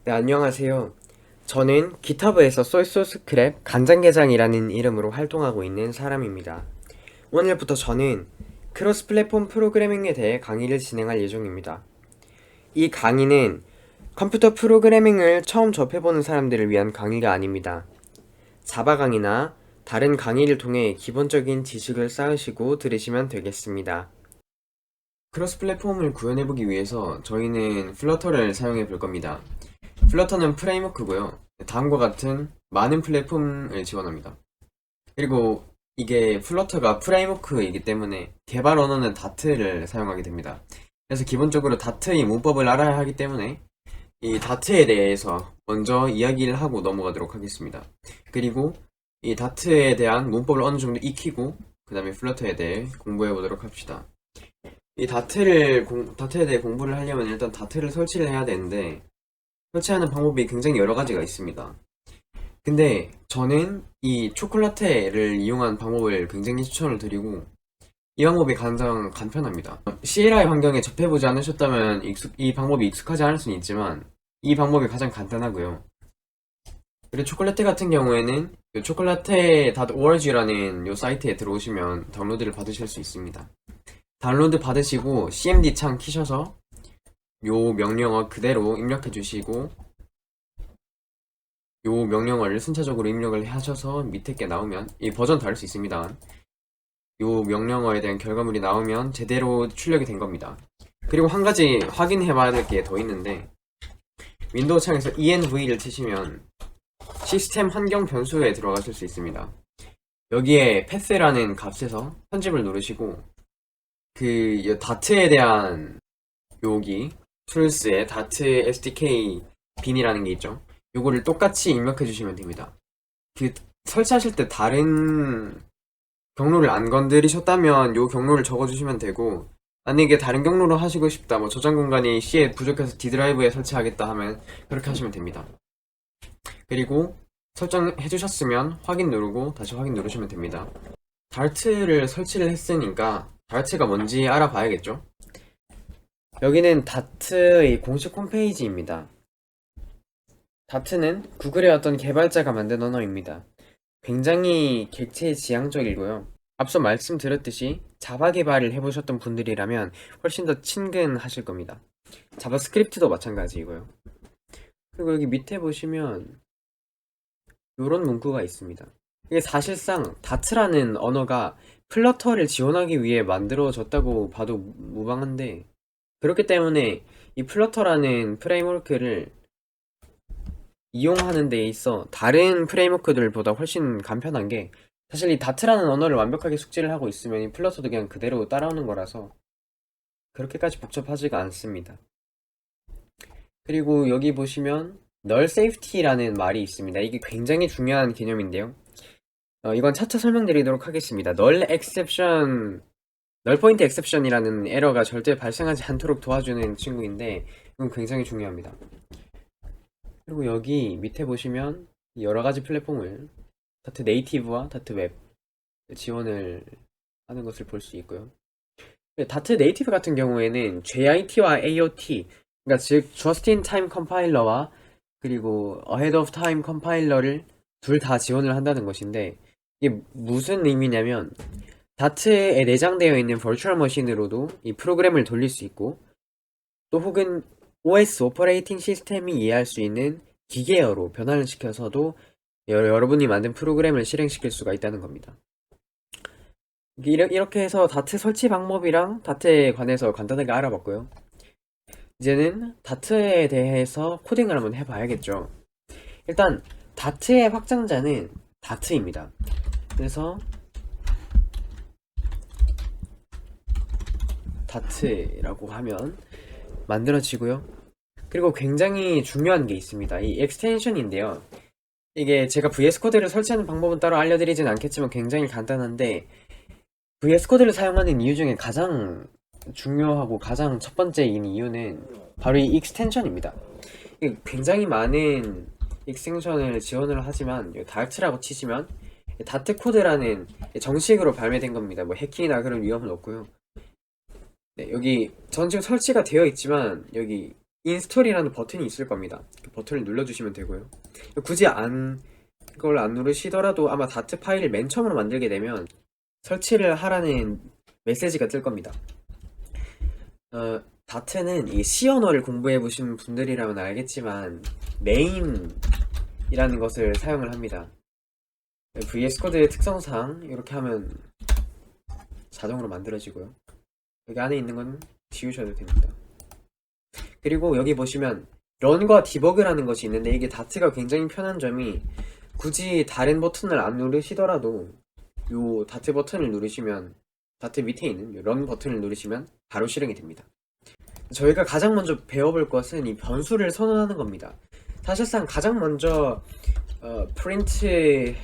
네, 안녕하세요. 저는 기터브에서 소이소스 크랩 간장게장이라는 이름으로 활동하고 있는 사람입니다. 오늘부터 저는 크로스 플랫폼 프로그래밍에 대해 강의를 진행할 예정입니다. 이 강의는 컴퓨터 프로그래밍을 처음 접해보는 사람들을 위한 강의가 아닙니다. 자바 강의나 다른 강의를 통해 기본적인 지식을 쌓으시고 들으시면 되겠습니다. 크로스 플랫폼을 구현해보기 위해서 저희는 플러터를 사용해 볼 겁니다. 플러터는 프레임워크고요. 다음과 같은 많은 플랫폼을 지원합니다. 그리고 이게 플러터가 프레임워크이기 때문에 개발 언어는 다트를 사용하게 됩니다. 그래서 기본적으로 다트의 문법을 알아야 하기 때문에 이 다트에 대해서 먼저 이야기를 하고 넘어가도록 하겠습니다. 그리고 이 다트에 대한 문법을 어느 정도 익히고 그 다음에 플러터에 대해 공부해 보도록 합시다. 이 다트에 대해 공부를 하려면 일단 다트를 설치를 해야 되는데 설치하는 방법이 굉장히 여러 가지가 있습니다. 근데 저는 이 초콜라테를 이용한 방법을 굉장히 추천을 드리고 이 방법이 가장 간편합니다. CLI 환경에 접해보지 않으셨다면 이 방법이 익숙하지 않을 수는 있지만 이 방법이 가장 간단하고요. 그리고 초콜라테 같은 경우에는 chocolate.org라는 요 사이트에 들어오시면 다운로드를 받으실 수 있습니다. 다운로드 받으시고 cmd 창 키셔서 요 명령어 그대로 입력해 주시고 요 명령어를 순차적으로 입력을 하셔서 밑에 게 나오면 이 버전 다를 수 있습니다. 요 명령어에 대한 결과물이 나오면 제대로 출력이 된 겁니다. 그리고 한 가지 확인해 봐야 될 게 더 있는데 윈도우 창에서 env를 치시면 시스템 환경 변수에 들어가실 수 있습니다. 여기에 path라는 값에서 편집을 누르시고 그 다트에 대한 여기 툴스에 다트 SDK 빈이라는 게 있죠. 요거를 똑같이 입력해 주시면 됩니다. 그 설치하실 때 다른 경로를 안 건드리셨다면 요 경로를 적어주시면 되고 만약에 다른 경로로 하시고 싶다 뭐 저장 공간이 C에 부족해서 D 드라이브에 설치하겠다 하면 그렇게 하시면 됩니다. 그리고 설정해 주셨으면 확인 누르고 다시 확인 누르시면 됩니다. 다트를 설치를 했으니까 다트가 뭔지 알아봐야겠죠. 여기는 다트의 공식 홈페이지입니다. 다트는 구글의 어떤 개발자가 만든 언어입니다. 굉장히 객체지향적이고요. 앞서 말씀드렸듯이 자바 개발을 해보셨던 분들이라면 훨씬 더 친근하실 겁니다. 자바스크립트도 마찬가지이고요. 그리고 여기 밑에 보시면 이런 문구가 있습니다. 이게 사실상 다트라는 언어가 플러터를 지원하기 위해 만들어졌다고 봐도 무방한데 그렇기 때문에 이 플러터라는 프레임워크를 이용하는 데 있어 다른 프레임워크들보다 훨씬 간편한 게 사실 이 다트라는 언어를 완벽하게 숙지를 하고 있으면 이 플러터도 그냥 그대로 따라오는 거라서 그렇게까지 복잡하지가 않습니다. 그리고 여기 보시면 널 세이프티라는 말이 있습니다. 이게 굉장히 중요한 개념인데요. 이건 차차 설명드리도록 하겠습니다. 널 포인트 엑셉션이라는 에러가 절대 발생하지 않도록 도와주는 친구인데 이건 굉장히 중요합니다. 그리고 여기 밑에 보시면 여러가지 플랫폼을 다트 네이티브와 다트 웹 지원을 하는 것을 볼 수 있고요. 다트 네이티브 같은 경우에는 JIT와 AOT 그러니까 즉 Just in Time 컴파일러와 그리고 Ahead of Time 컴파일러를 둘 다 지원을 한다는 것인데 이게 무슨 의미냐면 다트에 내장되어 있는 버추얼 머신으로도 이 프로그램을 돌릴 수 있고 또 혹은 OS 오퍼레이팅 시스템이 이해할 수 있는 기계어로 변환을 시켜서도 여러분이 만든 프로그램을 실행시킬 수가 있다는 겁니다. 이렇게 해서 다트 설치 방법이랑 다트에 관해서 간단하게 알아봤고요. 이제는 다트에 대해서 코딩을 한번 해봐야겠죠. 일단 다트의 확장자는 다트입니다. 그래서 다트라고 하면 만들어지고요. 그리고 굉장히 중요한 게 있습니다. 이 엑스텐션인데요. 이게 제가 VS 코드를 설치하는 방법은 따로 알려드리진 않겠지만 굉장히 간단한데 VS 코드를 사용하는 이유 중에 가장 중요하고 가장 첫 번째인 이유는 바로 이 익스텐션입니다. 굉장히 많은 익스텐션을 지원을 하지만 다트라고 치시면 다트 코드라는 정식으로 발매된 겁니다. 뭐 해킹이나 그런 위험은 없고요. 네, 여기 전 지금 설치가 되어 있지만 여기 인스톨이라는 버튼이 있을 겁니다. 그 버튼을 눌러주시면 되고요. 굳이 그걸 안 누르시더라도 아마 다트 파일을 맨 처음으로 만들게 되면 설치를 하라는 메시지가 뜰 겁니다. 다트는 이 C 언어를 공부해 보신 분들이라면 알겠지만 메인이라는 것을 사용을 합니다. VS 코드의 특성상 이렇게 하면 자동으로 만들어지고요. 여기 안에 있는 건 지우셔도 됩니다. 그리고 여기 보시면 런과 디버그라는 것이 있는데, 이게 다트가 굉장히 편한 점이 굳이 다른 버튼을 안 누르시더라도 요 다트 버튼을 누르시면, 다트 밑에 있는 런 버튼을 누르시면 바로 실행이 됩니다. 저희가 가장 먼저 배워볼 것은 이 변수를 선언하는 겁니다. 사실상 가장 먼저 프린트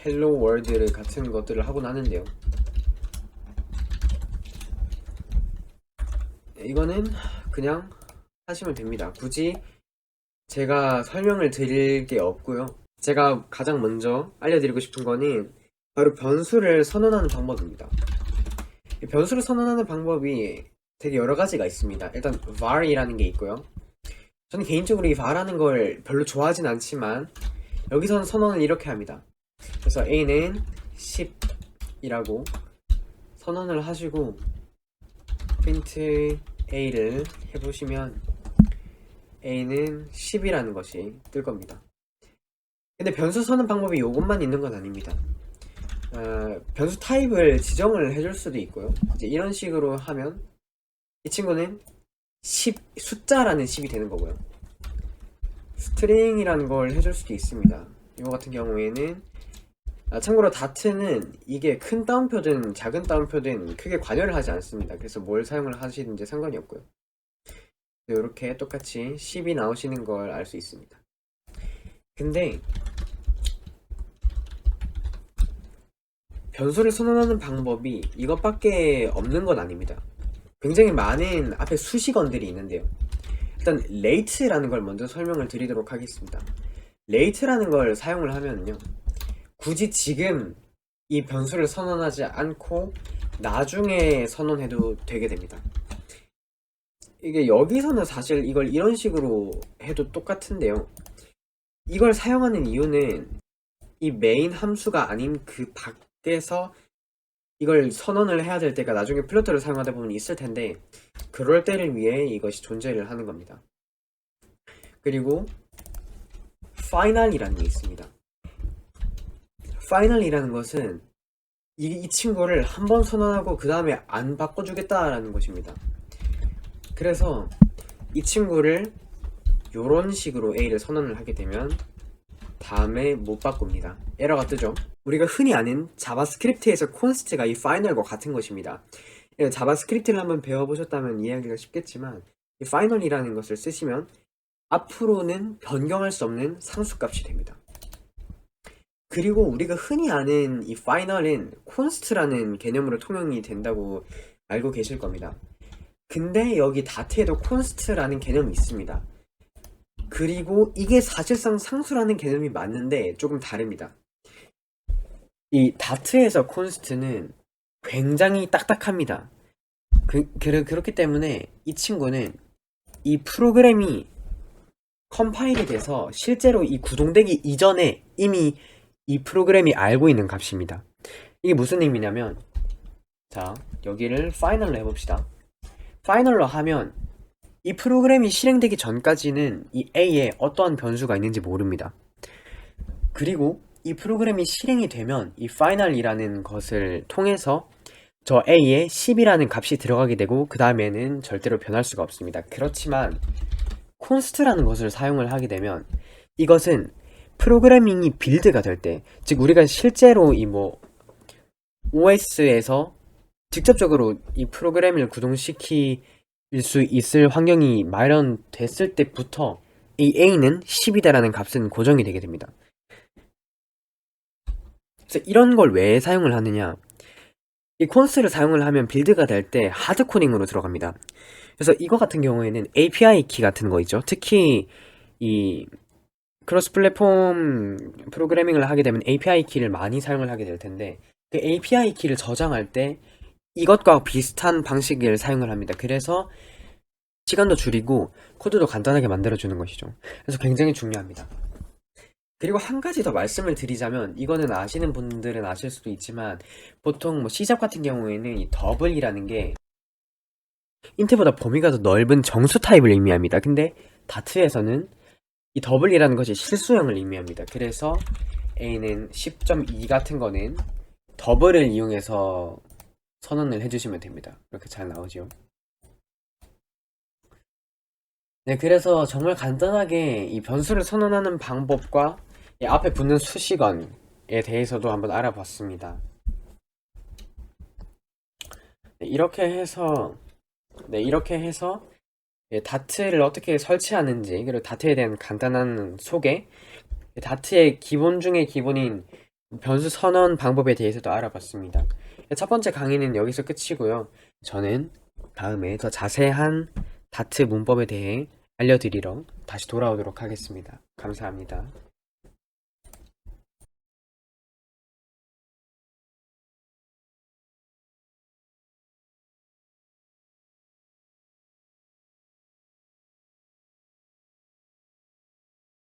헬로 월드 같은 것들을 하곤 하는데요. 이거는 그냥 하시면 됩니다. 굳이 제가 설명을 드릴 게 없고요. 제가 가장 먼저 알려드리고 싶은 거는 바로 변수를 선언하는 방법입니다. 이 변수를 선언하는 방법이 되게 여러 가지가 있습니다. 일단 var이라는 게 있고요. 저는 개인적으로 이 var라는 걸 별로 좋아하진 않지만 여기서는 선언을 이렇게 합니다. 그래서 a는 10이라고 선언을 하시고 print a를 해보시면 a는 10이라는 것이 뜰 겁니다. 근데 변수 선언 방법이 이것만 있는 건 아닙니다. 변수 타입을 지정을 해줄 수도 있고요. 이제 이런 식으로 하면 이 친구는 10, 숫자라는 10이 되는 거고요. 스트링이라는 걸 해줄 수도 있습니다. 이거 같은 경우에는 참고로 다트는 이게 큰 따옴표든 작은 따옴표든 크게 관여를 하지 않습니다. 그래서 뭘 사용을 하시든지 상관이 없고요. 이렇게 똑같이 10이 나오시는 걸 알 수 있습니다. 근데 변수를 선언하는 방법이 이것밖에 없는 건 아닙니다. 굉장히 많은 앞에 수식어들이 있는데요. 일단 late라는 걸 먼저 설명을 드리도록 하겠습니다. late라는 걸 사용을 하면요, 굳이 지금 이 변수를 선언하지 않고 나중에 선언해도 되게 됩니다. 이게 여기서는 사실 이걸 이런 식으로 해도 똑같은데요. 이걸 사용하는 이유는 이 메인 함수가 아닌 그 밖에서 이걸 선언을 해야 될 때가 나중에 플로트를 사용하다 보면 있을 텐데, 그럴 때를 위해 이것이 존재를 하는 겁니다. 그리고 final이라는 게 있습니다. final이라는 것은 이 친구를 한번 선언하고 그 다음에 안 바꿔주겠다라는 것입니다. 그래서 이 친구를 이런 식으로 A를 선언을 하게 되면 다음에 못 바꿉니다. 에러가 뜨죠. 우리가 흔히 아는 자바스크립트에서 콘스트가 이 final과 같은 것입니다. 자바스크립트를 한번 배워보셨다면 이해하기가 쉽겠지만, 이 final이라는 것을 쓰시면 앞으로는 변경할 수 없는 상수값이 됩니다. 그리고 우리가 흔히 아는 이 final은 콘스트라는 개념으로 통용이 된다고 알고 계실 겁니다. 근데 여기 다트에도 콘스트라는 개념이 있습니다. 그리고 이게 사실상 상수라는 개념이 맞는데 조금 다릅니다. 이 다트에서 콘스트는 굉장히 딱딱합니다. 그렇기 때문에 이 친구는 이 프로그램이 컴파일이 돼서 실제로 이 구동되기 이전에 이미 이 프로그램이 알고 있는 값입니다. 이게 무슨 의미냐면, 자, 여기를 final로 해봅시다. final로 하면 이 프로그램이 실행되기 전까지는 이 A에 어떠한 변수가 있는지 모릅니다. 그리고 이 프로그램이 실행이 되면 이 final이라는 것을 통해서 저 A에 10이라는 값이 들어가게 되고 그 다음에는 절대로 변할 수가 없습니다. 그렇지만 const라는 것을 사용을 하게 되면 이것은 프로그래밍이 빌드가 될 때, 즉 우리가 실제로 이 OS에서 직접적으로 이 프로그램을 구동시킬 수 있을 환경이 마련됐을 때부터 이 A는 10이다라는 값은 고정이 되게 됩니다. 그래서 이런 걸 왜 사용을 하느냐, 이 콘스트를 사용을 하면 빌드가 될 때 하드 코딩으로 들어갑니다. 그래서 이거 같은 경우에는 API 키 같은 거 있죠. 특히 이 크로스 플랫폼 프로그래밍을 하게 되면 API 키를 많이 사용을 하게 될 텐데, 그 API 키를 저장할 때 이것과 비슷한 방식을 사용을 합니다. 그래서 시간도 줄이고 코드도 간단하게 만들어주는 것이죠. 그래서 굉장히 중요합니다. 그리고 한 가지 더 말씀을 드리자면, 이거는 아시는 분들은 아실 수도 있지만 보통 뭐 C샵 같은 경우에는 이 더블이라는 게 인트보다 범위가 더 넓은 정수 타입을 의미합니다. 근데 다트에서는 이 더블이라는 것이 실수형을 의미합니다. 그래서 A는 10.2 같은 거는 더블을 이용해서 선언을 해주시면 됩니다. 이렇게 잘 나오죠. 네, 그래서 정말 간단하게 이 변수를 선언하는 방법과 이 앞에 붙는 수식어에 대해서도 한번 알아봤습니다. 네, 이렇게 해서 다트를 어떻게 설치하는지, 그리고 다트에 대한 간단한 소개, 다트의 기본 중에 기본인 변수 선언 방법에 대해서도 알아봤습니다. 첫 번째 강의는 여기서 끝이고요. 저는 다음에 더 자세한 다트 문법에 대해 알려드리러 다시 돌아오도록 하겠습니다. 감사합니다.